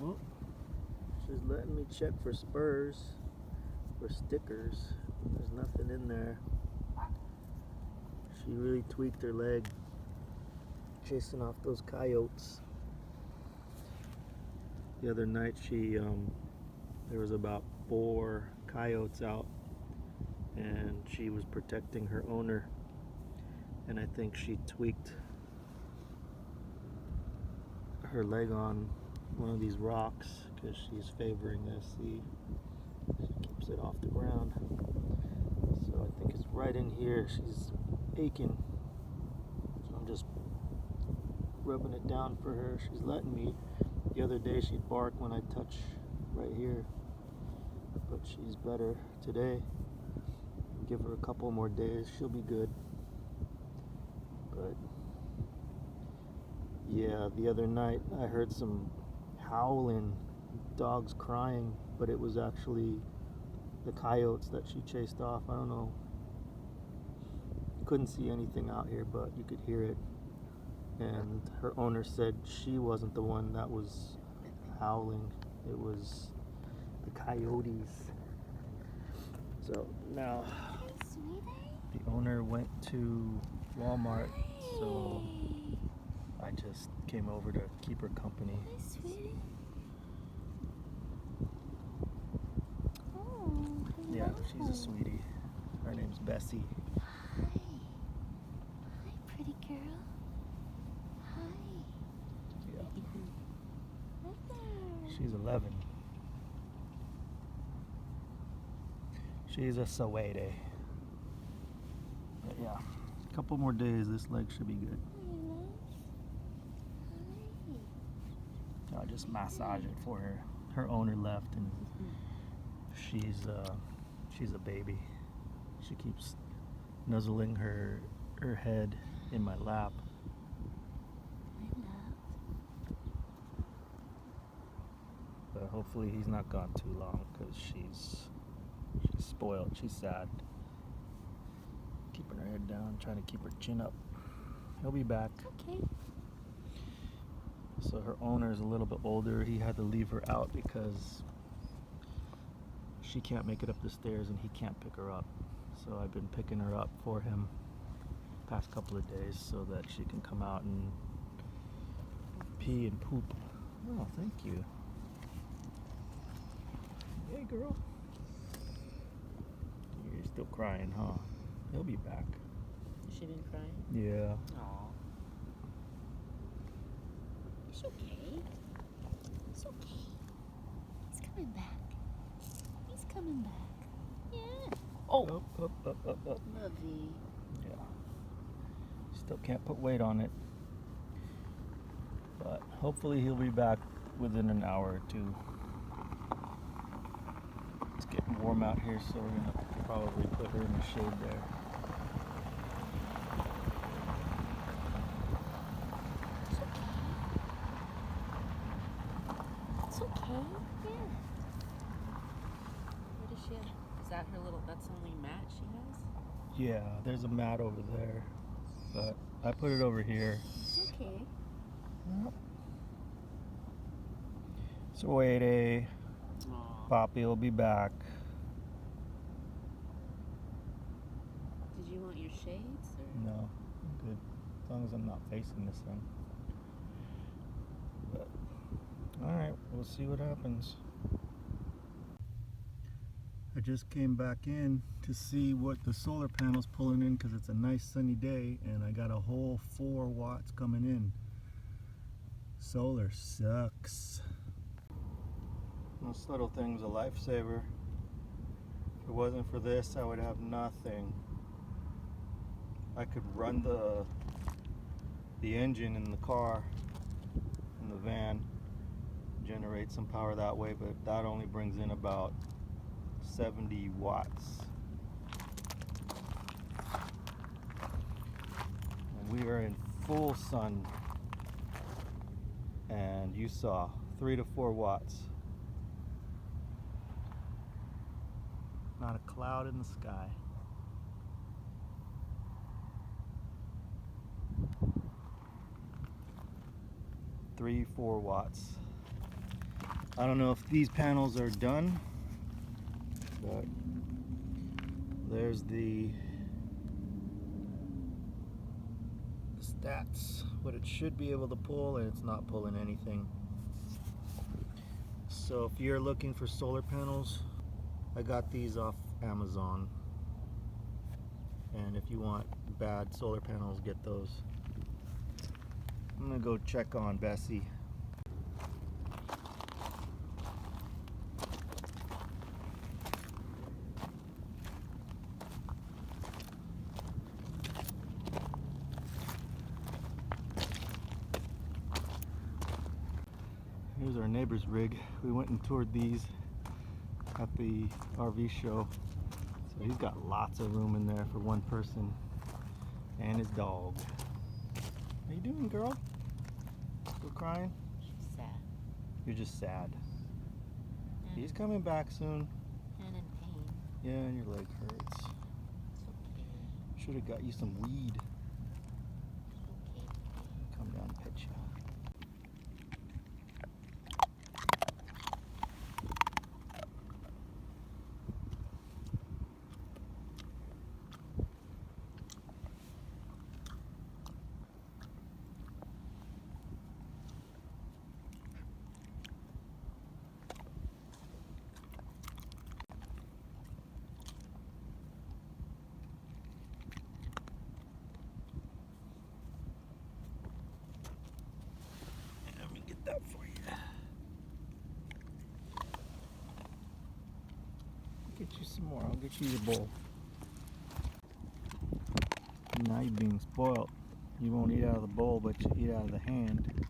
Oh, she's letting me check for spurs, for stickers. There's nothing in there. She really tweaked her leg chasing off those coyotes. The other night there was about 4 coyotes out and she was protecting her owner, and I think she tweaked her leg on one of these rocks because she's favoring this. See, she keeps it off the ground. So I think it's right in here. She's aching. So I'm just rubbing it down for her. She's letting me. The other day she'd bark when I touch right here, but she's better today. Give her a couple more days, she'll be good. But yeah, the other night I heard some howling, dogs crying, but it was actually the coyotes that she chased off. I don't know. You couldn't see anything out here, but you could hear it. And her owner said she wasn't the one that was howling. It was the coyotes. So now the owner went to Walmart, so I just came over to keep her company. Hi, sweetie. Oh, hello. Yeah, she's a sweetie. Her name's Bessie. Hi. Hi, pretty girl. Hi. Yeah. Hi there. She's 11. She's a Sawaide. But yeah, a couple more days, this leg should be good. I just massage it for her. Her owner left, and she's a baby. She keeps nuzzling her head in my lap. But hopefully he's not gone too long, because she's spoiled. She's sad. Keeping her head down, trying to keep her chin up. He'll be back. Okay. So her owner is a little bit older. He had to leave her out because she can't make it up the stairs and he can't pick her up. So I've been picking her up for him past couple of days so that she can come out and pee and poop. Oh, thank you. Hey, girl. You're still crying, huh? He'll be back. She didn't cry? Yeah. Aw. It's okay. It's okay. He's coming back. He's coming back. Yeah. Oh! Up. Lovey. Yeah. Still can't put weight on it. But hopefully he'll be back within an hour or two. It's getting warm out here, so we're going to probably put her in the shade there. It's okay. Yeah. Where does she have? Is that her little, that's the only mat she has? Yeah, there's a mat over there, but I put it over here. It's okay. Yep. So wait, Poppy will be back. Did you want your shades? Or? No, I'm good. As long as I'm not facing the sun. But, alright, we'll see what happens. I just came back in to see what the solar panel's pulling in because it's a nice sunny day and I got a whole 4 watts coming in. Solar sucks. This little thing's a lifesaver. If it wasn't for this, I would have nothing. I could run the engine in the car, in the van, generate some power that way, but that only brings in about 70 watts. And we are in full sun, and you saw 3 to 4 watts. Not a cloud in the sky. Three, 4 watts. I don't know if these panels are done, but there's the stats, what it should be able to pull, and it's not pulling anything. So if you're looking for solar panels, I got these off Amazon, and if you want bad solar panels, get those. I'm gonna go check on Bessie. Here's our neighbor's rig. We went and toured these at the RV show. So he's got lots of room in there for one person and his dog. How you doing, girl? Still crying? She's sad You're just sad. and, He's coming back soon. and in pain. Yeah, and your leg hurts. It's okay. Should have got you some weed. Okay. Come down and pet you. Let me get that for you. Get you some more. I'll get you your bowl. Now you're being spoiled. You won't eat out of the bowl, but you eat out of the hand.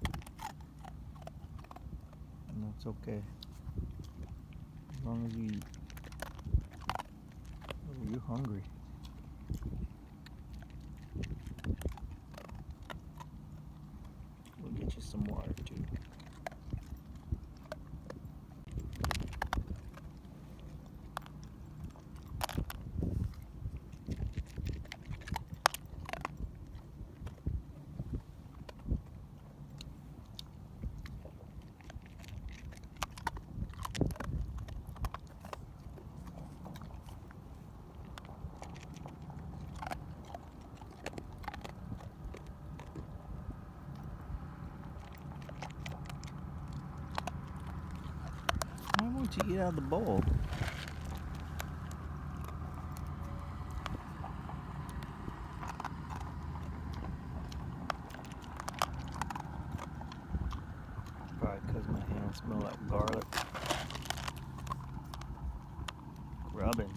And that's okay. As long as you eat. Oh, you're hungry. We'll get you some water too. Why won't you eat out of the bowl? Probably because my hands smell like garlic. Rubbing.